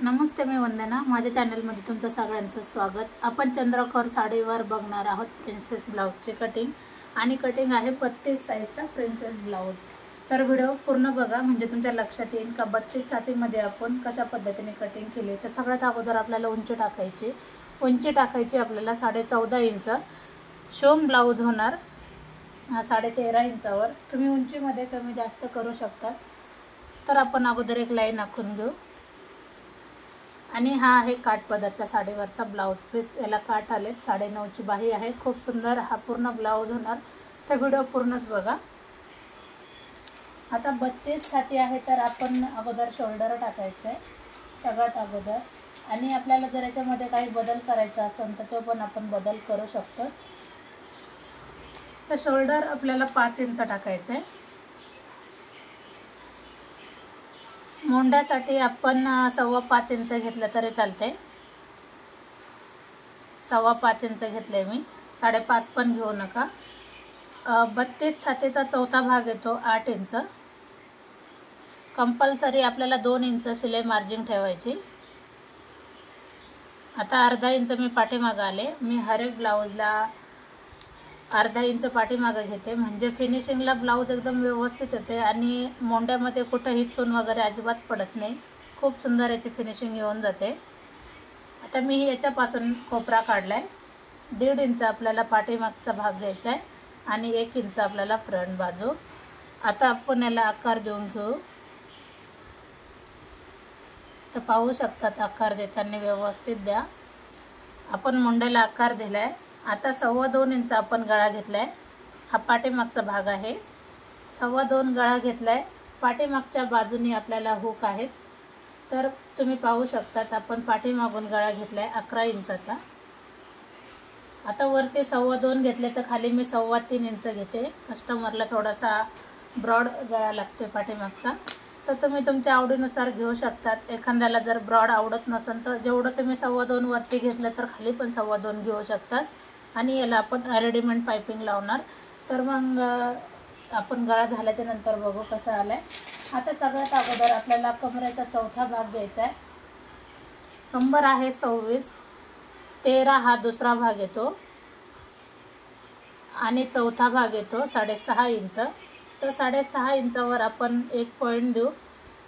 नमस्ते, मी वंदना. माझ्या चॅनलमध्ये तुमचं सगळ्यांचं स्वागत. आपण चंद्रकोर साडीवर बघणार आहोत प्रिन्सेस ब्लाऊजचे कटिंग. आणि कटिंग आहे 32 साईजचा प्रिन्सेस ब्लाऊज. तर व्हिडिओ पूर्ण बघा, म्हणजे तुमच्या लक्षात येईल का 32 छातीमध्ये आपण कशा पद्धतीने कटिंग केली. तर सगळ्यात अगोदर आपल्याला उंची टाकायची आपल्याला 14.5 इंच. शोम ब्लाऊज होणार 13.5 इंचावर. तुम्ही उंचीमध्ये कमी जास्त करू शकतात. तर आपण अगोदर एक लाईन आखून घेऊ. आणि हा आहे काठपदरच्या साडीवरचा ब्लाऊज पीस. याला काठ आलेत, 9.5ची बाही आहे. खूप सुंदर हा पूर्ण ब्लाऊज होणार. तर व्हिडिओ पूर्णच बघा. आता 32 छाती आहे, तर आपण अगोदर शोल्डर टाकायचं आहे सगळ्यात अगोदर. आणि आपल्याला जर याच्यामध्ये काही बदल करायचा असेल तर तो पण आपण बदल करू शकतो. तर शोल्डर आपल्याला 5 इंच टाकायचं आहे. मोंढ्यासाठी आपण 5.25 इंच घेतलं तरी चालते. 5.25 इंच घेतले मी, 5.5 पण घेऊ नका. 32 छातीचा चौथा भाग येतो 8 इंच. कंपल्सरी आपल्याला 2 इंच शिलाई मार्जिन ठेवायची. आता अर्धा इंच मी पाठीमागं आले. मी हर एक ब्लाऊजला अर्धा इंच पाठीमागं घेते, म्हणजे फिनिशिंगला ब्लाऊज एकदम व्यवस्थित होते आणि मोंड्यामध्ये कुठंही चून वगैरे अजिबात पडत नाही. खूप सुंदर याची फिनिशिंग येऊन जाते. आता मी याच्यापासून कोपरा काढला आहे. 1.5 इंच आपल्याला पाठीमागचा भाग घ्यायचा आहे आणि 1 इंच आपल्याला फ्रंट बाजू. आता आपण याला आकार देऊन घेऊ. तर पाहू शकतात आकार देताना व्यवस्थित द्या. आपण मुंड्याला आकार दिला आहे. आता 2.25 इंच आपण गळा घेतला आहे. हा पाठीमागचा भाग आहे. 2.25 गळा घेतला आहे. पाठीमागच्या बाजूनी आपल्याला हुक आहेत. तर तुम्ही पाहू शकतात आपण पाठीमागून गळा घेतला आहे 11 इंचाचा. आता वरती 2.25 घेतले, तर खाली मी 3.25 इंच घेते. कस्टमरला थोडासा ब्रॉड गळा लागतो पाठीमागचा. तर तुम्ही तुमच्या आवडीनुसार घेऊ शकतात. एखाद्याला जर ब्रॉड आवडत नसेल तर जेवढं तुम्ही 2.25 वरती घेतलं तर खाली पण 2.25 घेऊ शकतात. आणि याला आपण रेडीमेड पायपिंग लावणार. तर मग आपण गळा झाल्याच्या नंतर बघू कसा आला आहे. आता सगळ्यात अगोदर आपल्याला कमरेचा चौथा भाग घ्यायचा आहे. कंबर आहे 26. 13 हा दुसरा भाग येतो आणि चौथा भाग येतो 6.5 इंच. तर 6.5 इंचावर आपण 1 पॉईंट देऊ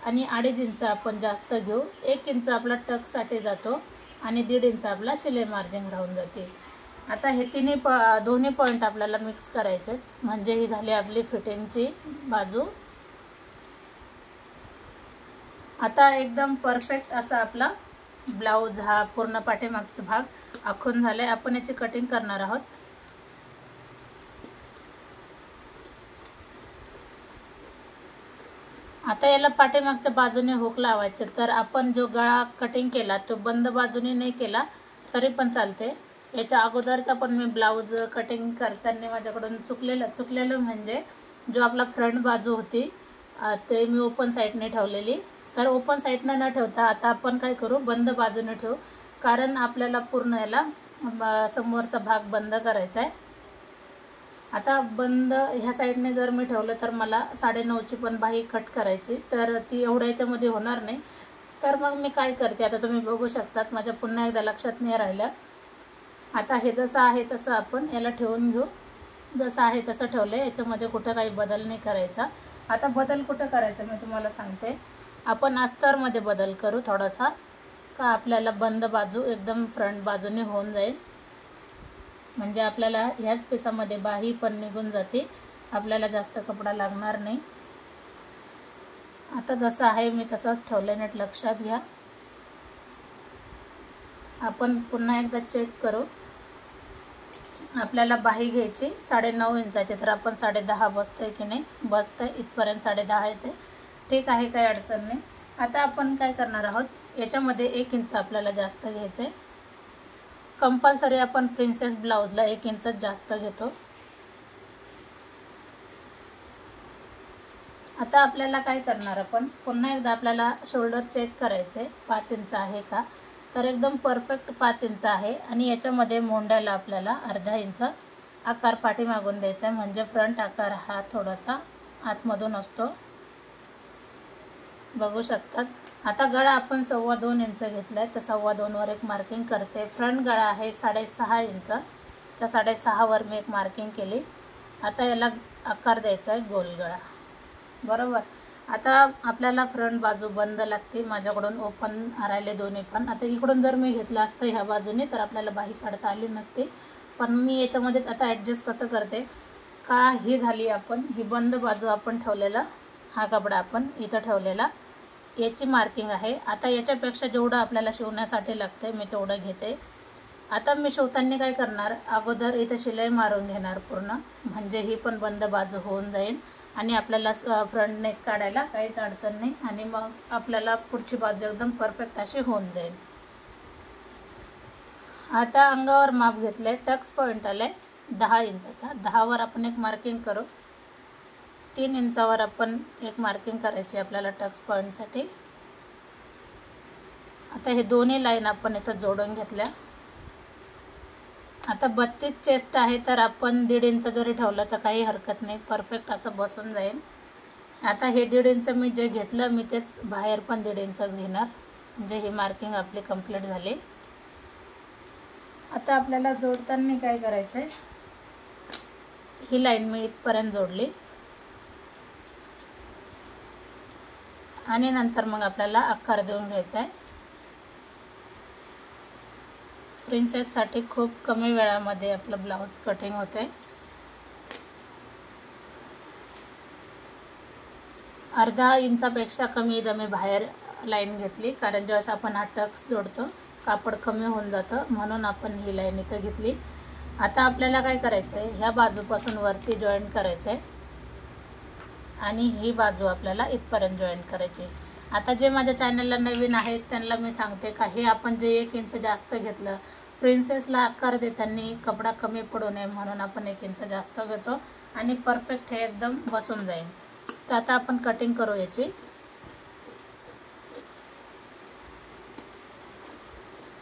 आणि 2.5 इंच आपण जास्त घेऊ. 1 इंच आपला टक्ससाठी जातो आणि 1.5 इंच आपला शिलाई मार्जिन राहून जाते. आता हे दोन्ही पॉईंट आपल्याला मिक्स करायचे, म्हणजे ही झाली आपली फिटिंगची बाजू. आता एकदम परफेक्ट असा आपला ब्लाऊज हा पूर्ण पाठीमागचा भाग आखून झाला आहे. आपण याची कटिंग करणार आहोत. आता याला पाठीमागच्या बाजूने हुक लावायचे. तर आपण जो गळा कटिंग केला तो बंद बाजूने नाही केला तरी पण चालते. याच्या अगोदरचा पण मी ब्लाऊज कटिंग करताना माझ्याकडून चुकलेलं म्हणजे जो आपला फ्रंट बाजू होती ते मी ओपन साईडने ठेवलेली. तर ओपन साईडनं न ठेवता आता आपण काय करू, बंद बाजूने ठेवू. कारण आपल्याला पूर्ण याला समोरचा भाग बंद करायचा आहे. आता बंद ह्या साईडने जर मी ठेवलं तर मला 9.5ची पण बाही कट करायची, तर ती एवढ्या याच्यामध्ये होणार नाही. तर मग मी काय करते, आता तुम्ही बघू शकतात, माझ्या पुन्हा एकदा लक्षात नाही राहिलं. आता हे जसं आहे तसं आपण याला ठेवून घेऊ. जसं आहे तसं ठेवलं आहे. याच्यामध्ये कुठं काही बदल नाही करायचा. आता बदल कुठं करायचा मी तुम्हाला सांगते. आपण अस्तरमध्ये बदल करू थोडासा, का आपल्याला बंद बाजू एकदम फ्रंट बाजूने होऊन जाईल. म्हणजे आपल्याला ह्याच पिसामध्ये बाही पण निघून जाते, आपल्याला जास्त कपडा लागणार नाही. आता जसं आहे मी तसंच ठेवलं, नीट लक्षात घ्या. आपण पुन्हा एकदा चेक करू. आपल्याला बाही घ्यायची 9.5 इंचाची, तर आपण 10.5 बसतंय की नाही, बसतंय. इथपर्यंत 10.5 येते, ठीक आहे, काही अडचण नाही. आता आपण काय करणार आहोत, याच्यामध्ये 1 इंच आपल्याला जास्त घ्यायचं आहे. कंपल्सरी आपण प्रिन्सेस ब्लाऊजला 1 इंच जास्त घेतो. आता आपल्याला काय करणार, आपण पुन्हा एकदा आपल्याला शोल्डर चेक करायचे 5 इंच आहे का. तर एकदम परफेक्ट 5 इंच आहे. आणि याच्यामध्ये मोंड्याला आपल्याला अर्धा इंच आकार पाठीमागून द्यायचा आहे, म्हणजे फ्रंट आकार हा थोडासा आतमधून असतो. बघू शकतात. आता गळा आपण 2.25 इंच घेतला आहे, तर 2.25 वर एक मार्किंग करते. फ्रंट गळा आहे 6.5 इंच, तर 6.5 वर मी एक मार्किंग केली. आता याला आकार द्यायचा आहे गोल गळा, बरोबर. आता आपल्याला फ्रंट बाजू बंद लागते, माझ्याकडून ओपन राहिले दोन्ही पण. आता इकडून जर मी घेतलं असतं ह्या बाजूने तर आपल्याला बाही काढता आली नसते, पण मी याच्यामध्येच आता ॲडजस्ट कसं करते का, ही झाली आपण ही बंद बाजू आपण ठेवलेला, हा कपडा आपण इथं ठेवलेला, याची मार्किंग आहे. आता याच्यापेक्षा जेवढं आपल्याला शिवण्यासाठी लागते मी तेवढं घेते. आता मी शिवताना काय करणार, अगोदर इथं शिलाई मारून घेणार पूर्ण, म्हणजे ही पण बंद बाजू होऊन जाईल आणि आपल्याला फ्रंट नेक काढायला काहीच अडचण नाही, आणि मग आपल्याला पुढची बाजू एकदम परफेक्ट अशी होऊन जाईल. आता अंगावर माप घेतले, टक्स पॉईंट आले 10 इंचाचा. 10 वर आपण एक मार्किंग करू. 3 इंचावर आपण एक मार्किंग करायची आपल्याला टक्स पॉईंटसाठी. आता हे दोन्ही लाईन आपण इथं जोडून घेतल्या. आता 32 चेस्ट आहे, तर आपण 1.5 इंच जरी ठेवलं तर काही हरकत नाही, परफेक्ट असं बसून जाईल. आता हे 1.5 इंच मी जे घेतलं मी तेच बाहेर पण 1.5 इंचच घेणार, म्हणजे ही मार्किंग आपली कंप्लीट झाली. आता आपल्याला जोडताना काय करायचं आहे, ही लाईन मी इथपर्यंत जोडली आणि नंतर मग आपल्याला आकार देऊन घ्यायचा आहे. प्रिन्सेससाठी खूप कमी वेळामध्ये आपलं ब्लाऊज कटिंग होते. अर्धा इंचापेक्षा कमी इथं मी बाहेर लाईन घेतली, कारण ज्यावेळेस आपण हा टक्स जोडतो कापड कमी होऊन जातं, म्हणून आपण ही लाईन इथं घेतली. आता आपल्याला काय करायचं आहे, ह्या बाजूपासून वरती जॉईंट करायचं आहे आणि ही बाजू आपल्याला इथपर्यंत जॉईंट करायची. आता जे माझ्या चॅनलला नवीन आहेत त्यांना मी सांगते का, हे आपण जे 1 इंच जास्त घेतलं, प्रिन्सेसला आकार देताना कपडा कमी पडू नये म्हणून आपण 1 इंच जास्त घेतो आणि परफेक्ट हे एकदम बसून जाईल. तर आता आपण कटिंग करू याची.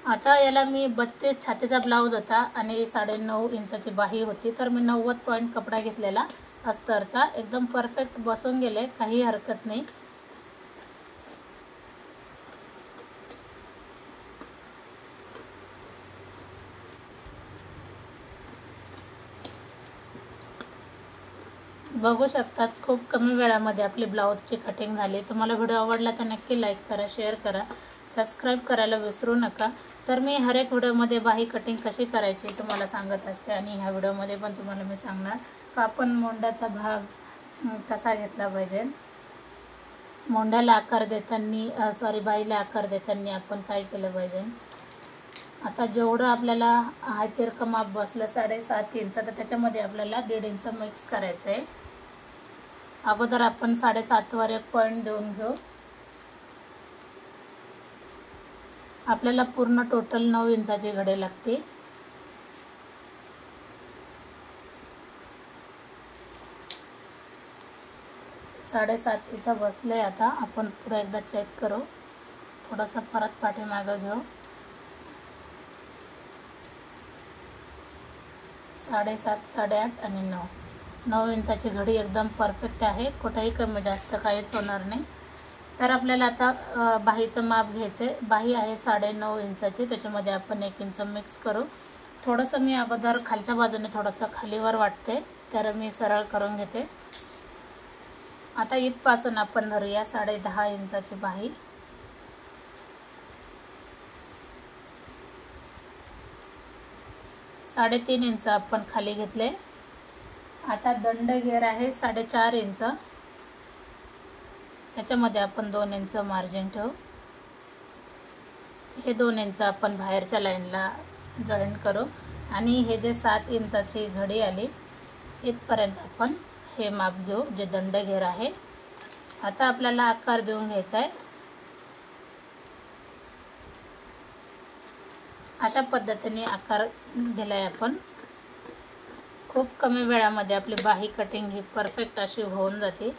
आता याला मी 32 छातीचा ब्लाऊज होता आणि 9.5 इंचाची बाही होती, तर मी 90 पॉईंट कपडा घेतलेला अस्तरचा, एकदम परफेक्ट बसून गेले, काही हरकत नाही. बघू शकतात खूप कमी वेळामध्ये आपली ब्लाऊजची कटिंग झाली. तुम्हाला व्हिडिओ आवडला तर नक्की लाईक करा, शेअर करा, सबस्क्राईब करायला विसरू नका. तर मी हर एक व्हिडिओमध्ये बाही कटिंग कशी करायची तुम्हाला सांगत असते, आणि ह्या व्हिडिओमध्ये पण तुम्हाला मी सांगणार का आपण मोंड्याचा भाग कसा घेतला पाहिजे. मोंड्याला आकार देताना बाईला आकार देताना आपण काय केलं पाहिजे. आता जेवढं आपल्याला आहे तिरकं माप बसलं 7.5 इंच, तर त्याच्यामध्ये आपल्याला 1.5 इंच मिक्स करायचं आहे. अगोदर आपण 7.5 वर एक पॉईंट देऊन घेऊ. आपल्याला पूर्ण टोटल 9 इंचाची घडी लागते. साडेसात इथं बसले. आता आपण पुढे एकदा चेक करू, थोडंसं परत पाठीमागं घेऊ. 7.5, 8.5 आणि 9 इंचाची घडी एकदम परफेक्ट आहे, कुठेही कमी जास्त काहीच होणार नाही. तर आपल्याला आता बाहीचं माप घ्यायचं आहे. बाही आहे 9.5 इंचाची, त्याच्यामध्ये आपण 1 इंच मिक्स करू. थोडंसं मी अगोदर खालच्या बाजूने थोडंसं खालीवर वाटते, तर मी सरळ करून घेते. आता इथपासून आपण धरूया 10.5 इंचाची बाही. साडेतीन इंच आपण खाली घेतले. आता दंड घेर आहे 4.5 इंच, त्याच्यामध्ये आपण 2 इंच मार्जिन ठेवू. हे 2 इंच आपण बाहेरच्या लाईनला जॉईंट करू आणि हे जे 7 इंचाची घडी आली इथपर्यंत आपण हे माप घेऊ, जे दंड घेर आहे. आता आपल्याला आकार देऊन घ्यायचा आहे. अशा पद्धतीने आकार दिलाय आपण. खूप कमी वेळामध्ये आपली बाही कटिंग ही परफेक्ट अशी होऊन जाते.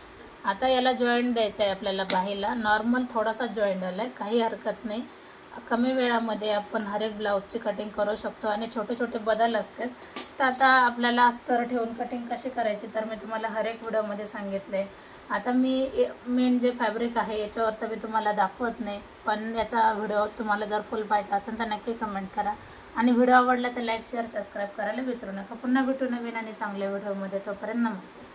आता याला जॉईंट द्यायचं आहे आपल्याला. बाहीला नॉर्मल थोडासा जॉईंट आला आहे, काही हरकत नाही. कमी वेळामध्ये आपण हर एक ब्लाऊजची कटिंग करू शकतो आणि छोटे छोटे बदल असतात. तर आता आपल्याला अस्तर ठेवून कटिंग कशी करायची तर मी तुम्हाला हर एक व्हिडिओमध्ये सांगितले. आता मी मेन जे फॅब्रिक आहे याच्यावर तर मी तुम्हाला दाखवत नाही, पण याचा व्हिडिओ तुम्हाला जर फुल पाहिजे असेल तर नक्की कमेंट करा आणि व्हिडिओ आवडला तर लाईक शेअर सबस्क्राईब करायला विसरू नका. पुन्हा भेटू नवीन आणि चांगल्या व्हिडिओमध्ये. तोपर्यंत नमस्ते.